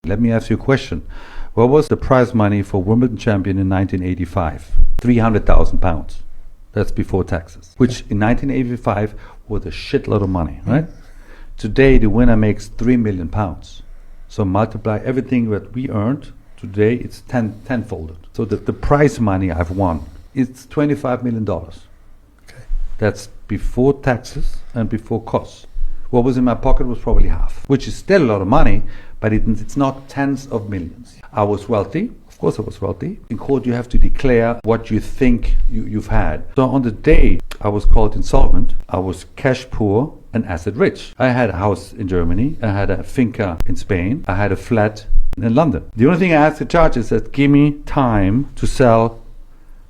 Let me ask you a question. What was the prize money for Wimbledon champion in 1985? £300,000. That's before taxes, which in 1985 was a shitload of money, right? Today, the winner makes £3 million. So multiply everything that we earned, today it's tenfolded. So that the prize money I've won is $25 million. Okay. That's before taxes and before costs. What was in my pocket was probably half, which is still a lot of money, but it's not tens of millions. I was wealthy. Of course I was wealthy. In court you have to declare what you think you've had. So on the day I was called insolvent, I was cash poor and asset rich. I had a house in Germany, I had a finca in Spain, I had a flat in London. The only thing I asked the judge is that give me time to sell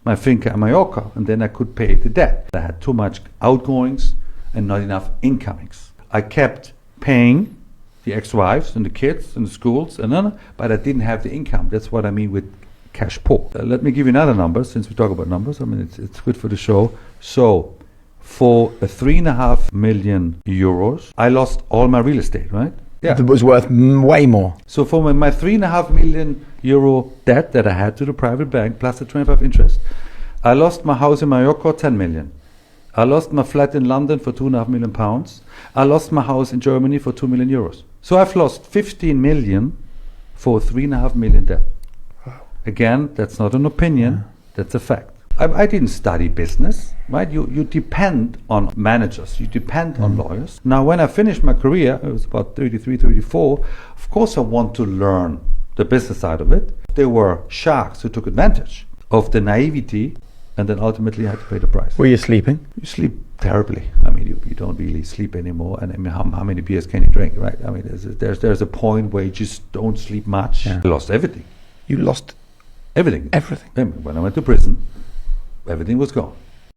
my finca in Mallorca, and then I could pay the debt. I had too much outgoings and not enough incomings. I kept paying the ex-wives and the kids and the schools, but I didn't have the income. That's what I mean with cash poor. Let me give you another number, since we talk about numbers. I mean, it's good for the show. So, for a 3.5 million euros, I lost all my real estate, right? Yeah. It was worth way more. So for my 3.5 million euro debt that I had to the private bank, plus the 25 interest, I lost my house in Mallorca, 10 million. I lost my flat in London for £2.5 million. I lost my house in Germany for 2 million euros. So I've lost 15 million for 3.5 million debt. Wow. Again, that's not an opinion, that's a fact. I didn't study business, right? You depend on managers, you depend on lawyers. Now, when I finished my career, it was about 33, 34, of course I want to learn the business side of it. There were sharks who took advantage of the naivety and then ultimately had to pay the price. Were you sleeping? You sleep terribly. I mean, you don't really sleep anymore. And I mean, how many beers can you drink, right? I mean, there's a point where you just don't sleep much. Yeah. I lost everything. You lost Everything. everything. When I went to prison, everything was gone.